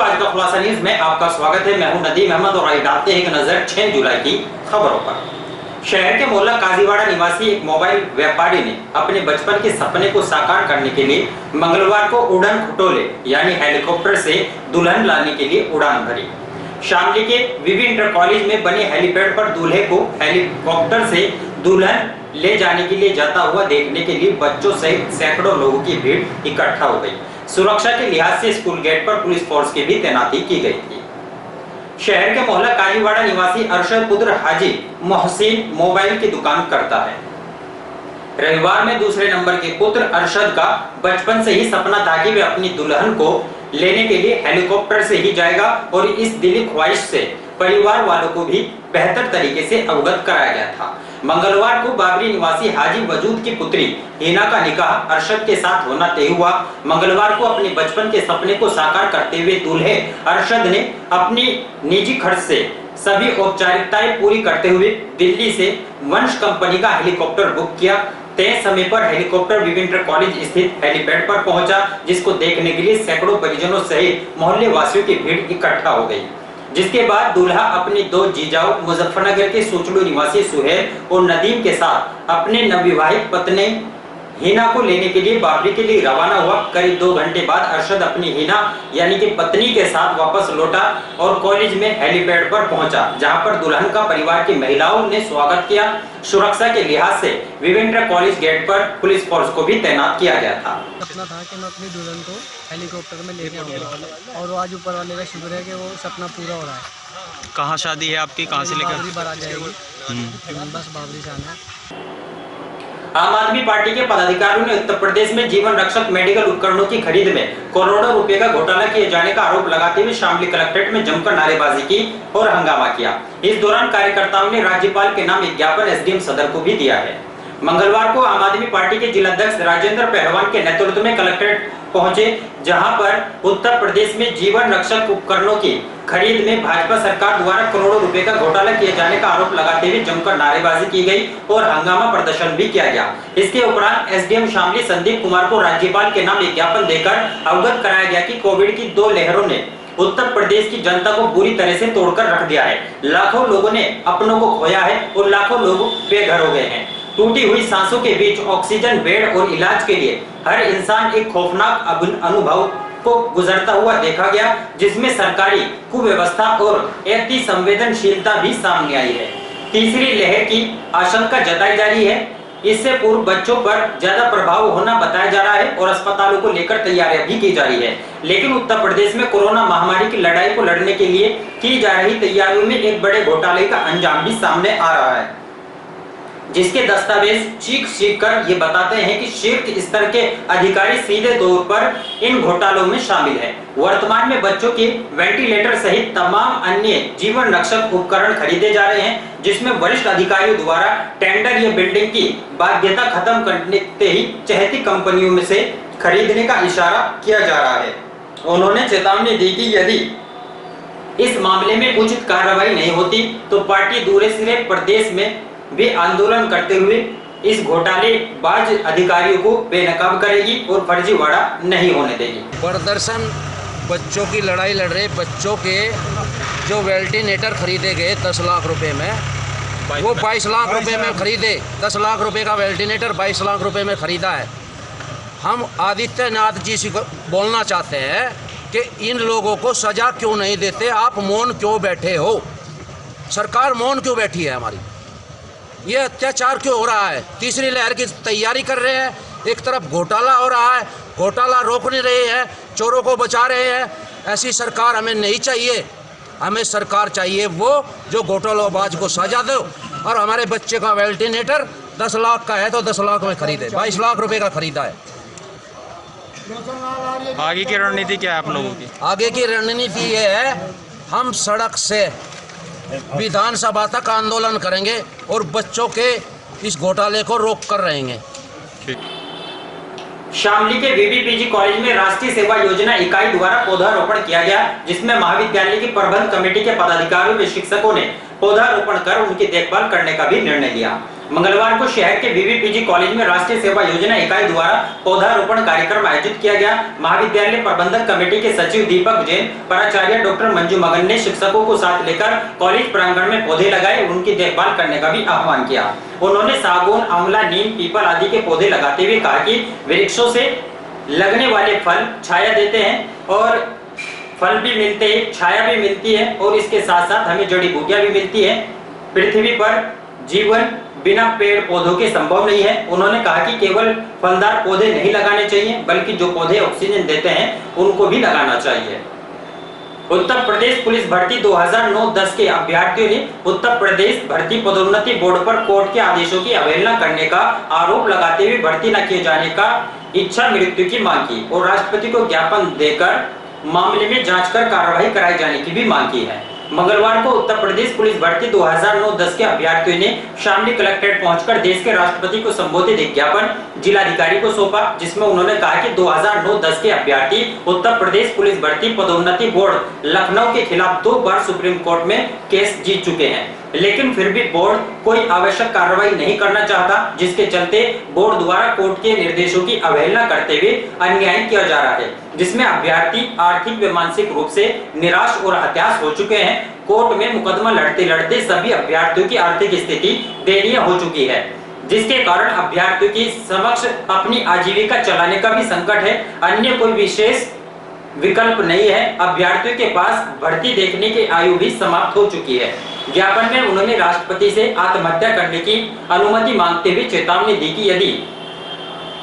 आज का खुलासा न्यूज में आपका स्वागत है। मैं हूं नदीम अहमद और आइए डालते हैं एक नजर 6 जुलाई की खबरों पर। शहर के मोहल्ला काजीवाड़ा निवासी एक मोबाइल व्यापारी ने अपने बचपन के सपने को साकार करने के लिए मंगलवार को उड़न खटोले यानी हेलीकॉप्टर से दुल्हन लाने के लिए उड़ान भरी। शामली के विवि इंटर कॉलेज में बने हेलीपैड पर दूल्हे को हेलीकॉप्टर से दुल्हन ले जाने के लिए जाता हुआ देखने के लिए बच्चों सहित सैकड़ों लोगों की भीड़ इकट्ठा हो गई। सुरक्षा के लिहाज से स्कूल गेट पर पुलिस फोर्स की भी तैनाती की गई थी। शहर के मोहल्ला काजीवाड़ा निवासी अरशद पुत्र हाजी मोहसिन मोबाइल की दुकान करता है। रविवार में दूसरे नंबर के पुत्र अरशद का बचपन से ही सपना था कि वे अपनी दुल्हन को लेने के लिए हेलीकॉप्टर से ही जाएगा और इस दिली ख्वाहिश से परिवार वालों को भी बेहतर तरीके से अवगत कराया गया था। मंगलवार को बाबरी निवासी हाजी वजूद की पुत्री हिना का निकाह अरशद के साथ होना तय हुआ। मंगलवार को अपने बचपन के सपने को साकार करते हुए दूल्हे अरशद ने अपनी निजी खर्च से सभी औपचारिकताएं पूरी करते हुए दिल्ली से वंश कंपनी का हेलीकॉप्टर बुक किया। तय समय पर हेलीकॉप्टर विवि इंटर कॉलेज स्थित हेलीपैड पर पहुंचा, जिसको देखने के लिए सैकड़ों परिजनों सहित मोहल्ले वासियों की भीड़ इकट्ठा हो गई। जिसके बाद दूल्हा अपने दो जीजाओं मुजफ्फरनगर के सोचलू निवासी सुहेल और नदीम के साथ अपने नवविवाहित पत्नी हिना को लेने के लिए बाबरी के लिए रवाना हुआ। करीब 2 घंटे बाद अरशद अपनी हिना यानी कि पत्नी के साथ वापस लौटा और कॉलेज में हेलीपैड पर पहुंचा, जहां पर दुल्हन का परिवार की महिलाओं ने स्वागत किया। सुरक्षा के लिहाज से विवि इंटर कॉलेज गेट पर पुलिस फोर्स को भी तैनात किया गया था। सपना था कि मैं अपनी दुल्हन को हेलीकॉप्टर में लेके आऊंगा और आज ऊपर वाले का शुक्र है कि वो सपना पूरा हो रहा है। कहाँ शादी है आपकी, कहाँ से लेकर? बाबरी बारात जाएगी, बस बाबरी से आना है। आम आदमी पार्टी के पदाधिकारियों ने उत्तर प्रदेश में जीवन रक्षक मेडिकल उपकरणों की खरीद में करोड़ों रुपए का घोटाला किए जाने का आरोप लगाते हुए शामली कलेक्ट्रेट में जमकर नारेबाजी की और हंगामा किया। इस दौरान कार्यकर्ताओं ने राज्यपाल के नाम एक ज्ञापन एसडीएम सदर को भी दिया है। मंगलवार को आम आदमी पार्टी के जिलाध्यक्ष राजेंद्र पहलवान के नेतृत्व में कलेक्ट्रेट पहुंचे, जहां पर उत्तर प्रदेश में जीवन रक्षक उपकरणों की खरीद में भाजपा सरकार द्वारा करोड़ों रुपए का घोटाला किए जाने का आरोप लगाते हुए जमकर नारेबाजी की गई और हंगामा प्रदर्शन भी किया गया। इसके उपरांत एसडीएम शामली संदीप कुमार को राज्यपाल के नाम एक ज्ञापन देकर अवगत कराया गया कि कोविड की 2 लहरों ने उत्तर प्रदेश की जनता को बुरी तरह से तोड़कर रख दिया है। लाखों लोगों ने अपनों को खोया है और लाखों लोग बेघर हो गए हैं। टूटी हुई सांसों के बीच ऑक्सीजन बेड और इलाज के लिए हर इंसान एक खौफनाक अनुभव को गुजरता हुआ देखा गया, जिसमें सरकारी कुव्यवस्था और अति संवेदनशीलता भी सामने आई है। तीसरी लहर की आशंका जताई जा रही है। इससे पूर्व बच्चों पर ज्यादा प्रभाव होना बताया जा रहा है और अस्पतालों को लेकर तैयारियां भी की जा रही है। लेकिन उत्तर प्रदेश में कोरोना महामारी की लड़ाई को लड़ने के लिए की जा रही तैयारियों में एक बड़े घोटाले का अंजाम भी सामने आ रहा है, जिसके दस्तावेज चीख कर ये बताते हैं कि शीर्ष स्तर के अधिकारी सीधे तौर पर इन घोटालों में शामिल हैं। वर्तमान में बच्चों के वेंटिलेटर सहित तमाम अन्य जीवन रक्षक उपकरण खरीदे जा रहे हैं, जिसमें वरिष्ठ अधिकारियों द्वारा टेंडर या बिल्डिंग की बाध्यता खत्म करते ही चहेती कंपनियों में से खरीदने का इशारा किया जा रहा है। उन्होंने चेतावनी दी कि यदि इस मामले में उचित कार्रवाई नहीं होती तो पार्टी दूसरे सिरे प्रदेश में भी आंदोलन करते हुए इस घोटालेबाज अधिकारियों को बेनकाब करेगी और फर्जीवाड़ा नहीं होने देगी। प्रदर्शन बच्चों की लड़ाई लड़ रहे बच्चों के जो वेंटिलेटर खरीदे गए 10 लाख रुपए में, वो 22 लाख रुपए में खरीदे। 10 लाख रुपए का वेंटिलेटर 22 लाख रुपए में खरीदा है। हम आदित्यनाथ जी से बोलना चाहते हैं कि इन लोगों को सजा क्यों नहीं देते? आप मौन क्यों बैठे हो? सरकार मौन क्यों बैठी है? हमारी ये अत्याचार क्यों हो रहा है? तीसरी लहर की तैयारी कर रहे हैं, एक तरफ घोटाला हो रहा है, घोटाला रोक नहीं रहे हैं, चोरों को बचा रहे हैं। ऐसी सरकार हमें नहीं चाहिए। हमें सरकार चाहिए वो जो घोटालाबाज को सजा दो और हमारे बच्चे का वेंटिलेटर 10 लाख का है तो 10 लाख में खरीदे। 22 लाख रुपए का खरीदा है। आगे की रणनीति क्या है आप लोगों की? आगे की रणनीति ये है, हम सड़क से विधानसभा तक आंदोलन करेंगे और बच्चों के इस घोटाले को रोक कर रहेंगे। शामली के विवि पीजी कॉलेज में राष्ट्रीय सेवा योजना इकाई द्वारा पौधारोपण किया गया, जिसमें महाविद्यालय की प्रबंध कमेटी के पदाधिकारियों व शिक्षकों ने पौधारोपण कर उनकी देखभाल करने का भी निर्णय लिया। मंगलवार को शहर के बीबीपीजी कॉलेज में राष्ट्रीय सेवा योजना इकाई द्वारा पौधारोपण कार्यक्रम आयोजित किया गया। महाविद्यालय प्रबंधक कमेटी के सचिव दीपक जैन, प्राचार्य डॉक्टर मंजू मगन ने शिक्षकों को साथ लेकर कॉलेज प्रांगण में पौधे लगाए और उनकी देखभाल करने का भी आह्वान किया। उन्होंने सागौन, आंवला, नीम, पीपल आदि के पौधे लगाते हुए कहा कि वृक्षों से लगने वाले फल छाया देते हैं और फल भी मिलते हैं, छाया भी मिलती है और इसके साथ साथ हमें जड़ी बूटियां भी मिलती है। पृथ्वी पर जीवन बिना पेड़ पौधों के संभव नहीं है। उन्होंने कहा कि केवल फलदार पौधे नहीं लगाने चाहिए बल्कि जो पौधे ऑक्सीजन देते हैं उनको भी लगाना चाहिए। उत्तर प्रदेश पुलिस भर्ती 2009-10 के अभ्यर्थियों ने उत्तर प्रदेश भर्ती पदोन्नति बोर्ड पर कोर्ट के आदेशों की अवहेलना करने का आरोप लगाते हुए भर्ती न किए जाने का इच्छा मृत्यु की मांग की और राष्ट्रपति को ज्ञापन देकर मामले में जांच कर कार्रवाई कराई जाने की भी मांग की है। मंगलवार को उत्तर प्रदेश पुलिस भर्ती 2009-10 के अभ्यर्थियों ने शामली कलेक्ट्रेट पहुंचकर देश के राष्ट्रपति को संबोधित एक ज्ञापन जिलाधिकारी को सौंपा, जिसमें उन्होंने कहा कि 2009-10 के अभ्यर्थी उत्तर प्रदेश पुलिस भर्ती पदोन्नति बोर्ड लखनऊ के खिलाफ 2 बार सुप्रीम कोर्ट में केस जीत चुके हैं, लेकिन फिर भी बोर्ड कोई आवश्यक कार्रवाई नहीं करना चाहता, जिसके चलते बोर्ड द्वारा कोर्ट के निर्देशों की अवहेलना करते हुए अन्याय किया जा रहा है, जिसमें अभ्यर्थी आर्थिक व मानसिक रूप से निराश और हताश हो चुके हैं। कोर्ट में मुकदमा लड़ते लड़ते सभी अभ्यर्थियों की आर्थिक स्थिति दयनीय हो चुकी है, जिसके कारण अभ्यर्थियों की समक्ष अपनी आजीविका चलाने का भी संकट है। अन्य कोई विशेष विकल्प नहीं है। अभ्यर्थियों के पास भर्ती देखने की आयु भी समाप्त हो चुकी है। ज्ञापन में उन्होंने राष्ट्रपति से आत्महत्या करने की अनुमति मांगते हुए चेतावनी दी कि यदि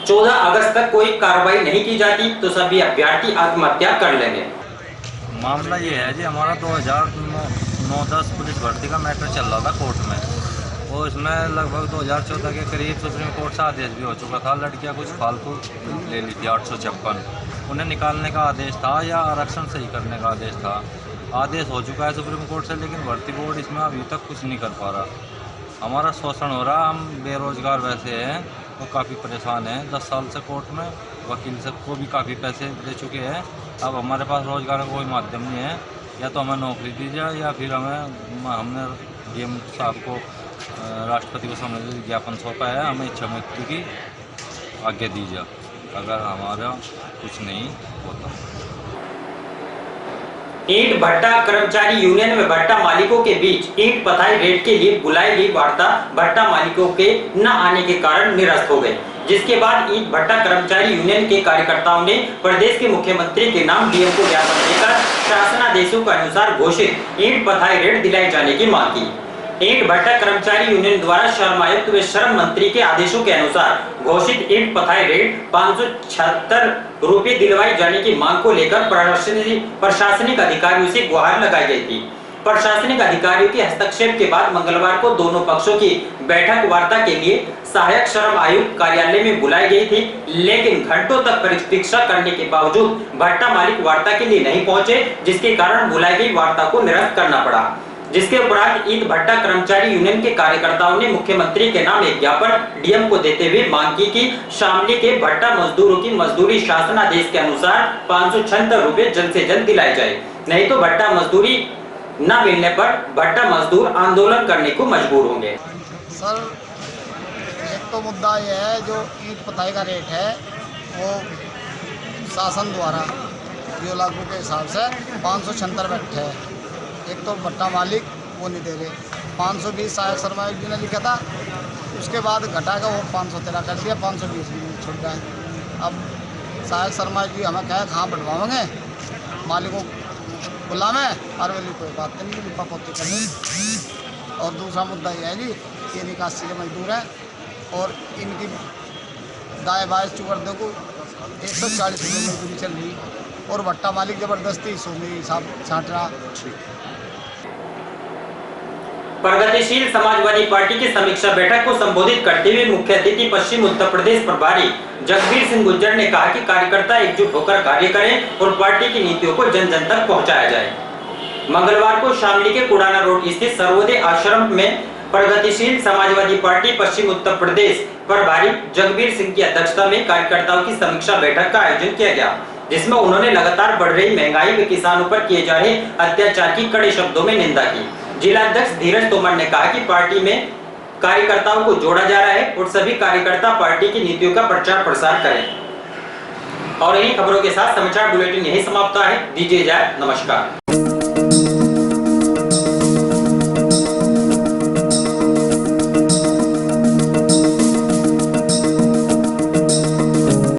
14 अगस्त तक कोई कार्रवाई नहीं की जाती तो सभी अभ्यर्थी आत्महत्या कर लेंगे। मामला ये है जी, हमारा 2009-10 पुलिस भर्ती का मैटर चल रहा था कोर्ट में और इसमें लगभग 2014 के करीब सुप्रीम कोर्ट से आदेश भी हो चुका था। लड़कियां कुछ फालतू ले ली थी 856, उन्हें निकालने का आदेश था या आरक्षण सही करने का आदेश था। आदेश हो चुका है सुप्रीम कोर्ट से, लेकिन भर्ती बोर्ड इसमें अभी तक कुछ नहीं कर पा रहा। हमारा शोषण हो रहा, हम बेरोजगार वैसे हैं तो काफ़ी परेशान हैं। 10 साल से कोर्ट में वकील सबको भी काफ़ी पैसे दे चुके हैं। अब हमारे पास रोजगार का कोई माध्यम नहीं है, या तो हमें नौकरी दी जाए या फिर हमने डीएम साहब को राष्ट्रपति को समझ ज्ञापन सौंपा है, हमें इच्छा मृत्यु की आज्ञा दी जाए अगर हमारा कुछ नहीं होता। ईंट भट्टा कर्मचारी यूनियन में भट्टा मालिकों के बीच ईंट पथाई रेट के लिए बुलाई गई वार्ता भट्टा मालिकों के न आने के कारण निरस्त हो गई, जिसके बाद ईंट भट्टा कर्मचारी यूनियन के कार्यकर्ताओं ने प्रदेश के मुख्यमंत्री के नाम डीएम को ज्ञापन देकर शासनादेशों के अनुसार घोषित ईंट पथाई रेट दिलाए जाने की मांग की। ईंट भट्टा कर्मचारी यूनियन द्वारा श्रम आयुक्त व श्रम मंत्री के आदेशों के अनुसार घोषित ईंट पथाई रेट 576 रुपये दिलवाई जाने की मांग को लेकर प्रशासनिक अधिकारियों से गुहार लगाई गई थी। प्रशासनिक अधिकारियों के हस्तक्षेप के बाद मंगलवार को दोनों पक्षों की बैठक वार्ता के लिए सहायक श्रम आयुक्त कार्यालय में बुलाई गई थी, लेकिन घंटों तक प्रतीक्षा करने के बावजूद भट्टा मालिक वार्ता के लिए नहीं पहुंचे, जिसके कारण बुलाई गई वार्ता को निरस्त करना पड़ा। जिसके उपरांत ईंट भट्टा कर्मचारी यूनियन के कार्यकर्ताओं ने मुख्यमंत्री के नाम एक ज्ञापन डीएम को देते हुए मांग की कि शामली के भट्टा मजदूरों की मजदूरी शासनादेश के अनुसार 576 रुपये जल्द से जल्द दिलाए जाए, नहीं तो भट्टा मजदूरी न मिलने पर भट्टा मजदूर आंदोलन करने को मजबूर होंगे। सर, एक तो मुद्दा यह है जो ईंट पथाई का रेट है वो शासन द्वारा जो लागू के हिसाब से 576 बैठे है। एक तो भट्टा मालिक वो नहीं दे रहे, 520 सहायक शर्मा जी ने लिखा था, उसके बाद घटा का वो 513 कर दिया, 520 में छूट गए। अब सहायक शर्मा जी हमें कहे कहाँ बढ़वाओगे, मालिकों बुलावे और वाली कोई बात नहीं, लिपा पोती करनी। और दूसरा मुद्दा यह है जी, ये निकासी के मजदूर हैं और इनकी दाएँ बाएँ चुकर्दे को 140 रुपये मजदूरी चल रही और भट्टा मालिक ज़बरदस्ती सोने हिसाब छाँट रहा। प्रगतिशील समाजवादी पार्टी की समीक्षा बैठक को संबोधित करते हुए मुख्य अतिथि पश्चिम उत्तर प्रदेश प्रभारी जगबीर सिंह गुज्जर ने कहा कि कार्यकर्ता एकजुट होकर कार्य करें और पार्टी की नीतियों को जन जन तक पहुंचाया जाए। मंगलवार को शामली के कुड़ाना रोड स्थित सर्वोदय आश्रम में प्रगतिशील समाजवादी पार्टी पश्चिम उत्तर प्रदेश प्रभारी जगबीर सिंह की अध्यक्षता में कार्यकर्ताओं की समीक्षा बैठक का आयोजन किया गया, जिसमें उन्होंने लगातार बढ़ रही महंगाई व किसानों पर किए जा रहे अत्याचार की कड़े शब्दों में निंदा की। जिला अध्यक्ष धीरज तोमर ने कहा कि पार्टी में कार्यकर्ताओं को जोड़ा जा रहा है और सभी कार्यकर्ता पार्टी की नीतियों का प्रचार प्रसार करें। और इन्हीं खबरों के साथ समाचार बुलेटिन यही समाप्त है। दीजिए इजाजत, नमस्कार।